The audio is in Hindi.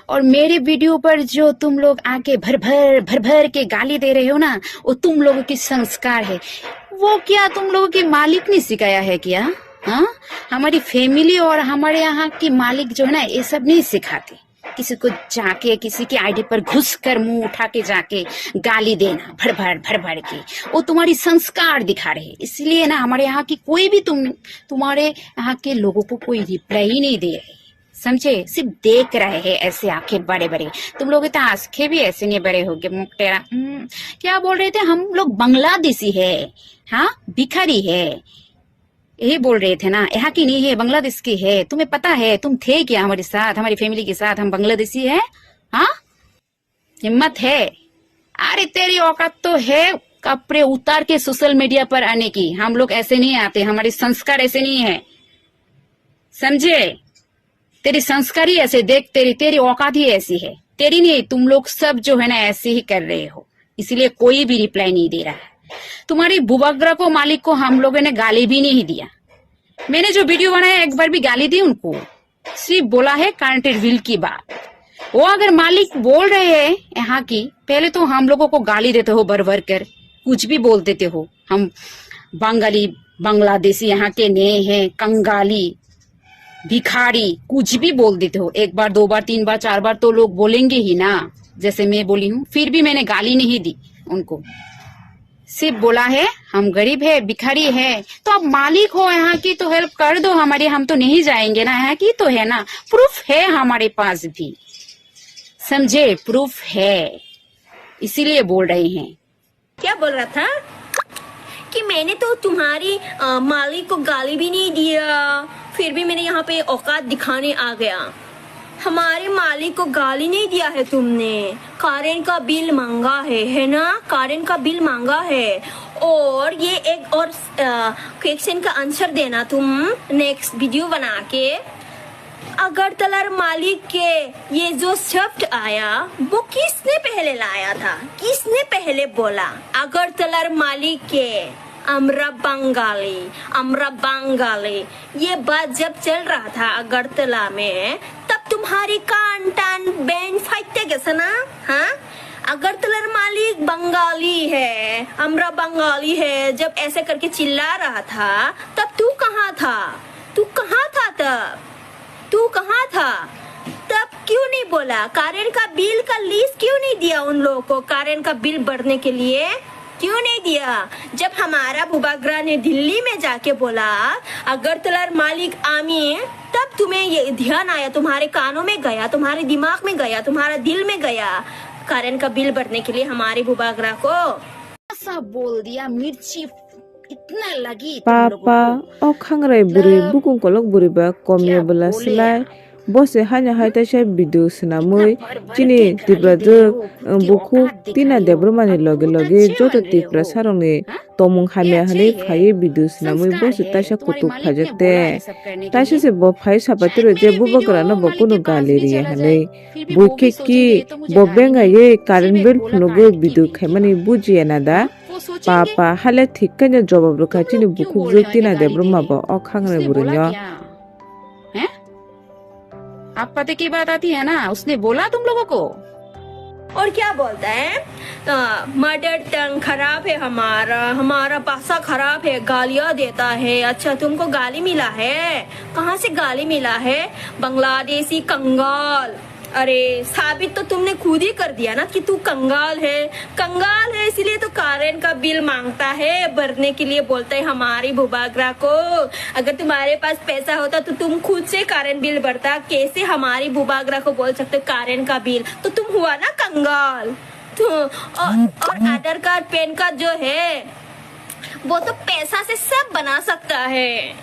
और मेरे वीडियो पर जो तुम लोग आके भर भर के गाली दे रहे हो ना, वो तुम लोगों की संस्कार है। वो क्या तुम लोगों की मालिक ने सिखाया है क्या? हाँ, हमारी फैमिली और हमारे यहाँ की मालिक जो है ना, ये सब नहीं सिखाती। किसी को जाके किसी की आईडी पर घुस कर मुंह उठा के जाके गाली देना भर भर के, वो तुम्हारी संस्कार दिखा रहे। इसलिए ना हमारे यहाँ की कोई भी तुम्हारे यहाँ के लोगों को कोई रिप्लाई ही नहीं दे रहे, समझे? सिर्फ देख रहे हैं ऐसे, आंखें बड़े बड़े। तुम लोग तो आंखें भी ऐसे नहीं बड़े हो गए, मुकटेरा। क्या बोल रहे थे? हम लोग बांग्लादेशी है, हाँ, भिखारी है, यही बोल रहे थे ना। यहाँ की नहीं है, बांग्लादेश की है। तुम्हें पता है? तुम थे क्या हमारे साथ, हमारी फैमिली के साथ? हम बांग्लादेशी है, हाँ? हिम्मत है? अरे तेरी औकात तो है कपड़े उतार के सोशल मीडिया पर आने की। हम लोग ऐसे नहीं आते, हमारे संस्कार ऐसे नहीं है, समझे? तेरी संस्कार ही ऐसे, देख तेरी औकात ही ऐसी है। तेरी नहीं, तुम लोग सब जो है ना ऐसे ही कर रहे हो, इसलिए कोई भी रिप्लाई नहीं दे रहा है। तुम्हारी बुबाग्रा को, मालिक को हम लोगों ने गाली भी नहीं दिया। मैंने जो वीडियो बनाया एक बार भी गाली दी उनको, सिर्फ बोला है कांटेड विल की बात। वो अगर मालिक बोल रहे हैं यहाँ की, पहले तो हम लोगों को गाली देते हो भर भर कर, कुछ भी बोल देते हो। हम बंगाली, बांग्लादेशी यहाँ के नए हैं, कंगाली, भिखारी, कुछ भी बोल देते हो। एक बार, दो बार, तीन बार, चार बार तो लोग बोलेंगे ही ना, जैसे मैं बोली हूँ। फिर भी मैंने गाली नहीं दी उनको, सिर्फ बोला है हम गरीब है, भिखारी है। तो अब मालिक हो यहाँ की तो हेल्प कर दो हमारी, हम तो नहीं जाएंगे ना, यहाँ की तो है ना। प्रूफ है हमारे पास भी, समझे? प्रूफ है, इसीलिए बोल रहे हैं। क्या बोल रहा था कि मैंने तो तुम्हारी मालिक को गाली भी नहीं दिया, फिर भी मैंने यहाँ पे औकात दिखाने आ गया। हमारे मालिक को गाली नहीं दिया है तुमने, कारण का बिल मांगा है ना? कारण का बिल मांगा है। और ये एक और क्वेश्चन का आंसर देना तुम नेक्स्ट वीडियो बना के। अगरतला मालिक के ये जो शब्द आया, वो किसने पहले लाया था? किसने पहले बोला? अगरतला मालिक के अमरा बंगाली, ये बात जब चल रहा था अगरतला में, तब तुम्हारी कान टान बैंड फाइट कैसे ना? हाँ, अगरतला मालिक बंगाली है, अमरा बंगाली है, जब ऐसे करके चिल्ला रहा था, तब तू कहाँ था? तू कहाँ था तब? तू कहाँ था तब? क्यों नहीं बोला? कारण का बिल का लिस्ट क्यों नहीं दिया उन लोगों को? कारण का बिल भरने के लिए क्यों नहीं दिया? जब हमारा बुबाग्रा ने दिल्ली में जाके बोला अगरतला मालिक आमी, तब तुम्हें ये ध्यान आया, तुम्हारे कानों में गया, तुम्हारे दिमाग में गया, तुम्हारा दिल में गया, कारण का बिल भरने के लिए हमारे बुबाग्रा को ऐसा बोल दिया। मिर्ची इतना लगी पापा ओ खांगराय बुरी बुकुं kolok बुरी बा कमिया बला सिलाय बसे हाnya haita sha video sinamui chini tibrajo buku tina debrumani loge loge joto tipra sarongni tomung hamya hane phai video sinamui bose tasha kutuk phajate tasha se bo phai sapatiro je bubagra no bokuno galeri hane buke ki bobenga ye current bill phnogo video khaimani bujiya na da पापा हाले ठीक कने जवाब रखा चिनी बुकु जोती ना देब्रमा बो ओ खांगरे बुरियो हैं? आप पते की बात आती है ना, उसने बोला तुम लोगों को। और क्या बोलता है? मदर टंग खराब है, हमारा भाषा खराब है, गालियां देता है। अच्छा, तुमको गाली मिला है? कहाँ से गाली मिला है? बांग्लादेशी कंगाल। अरे साबित तो तुमने खुद ही कर दिया ना कि तू कंगाल है, इसलिए तो कारण का बिल मांगता है, भरने के लिए बोलता है हमारी बुबाग्रा को। अगर तुम्हारे पास पैसा होता तो तुम खुद से कारण बिल भरता, कैसे हमारी बुबाग्रा को बोल सकते कारण का बिल? तो तुम हुआ ना कंगाल। तो और आधार कार्ड, पैन कार्ड जो है वो तो पैसा से सब बना सकता है।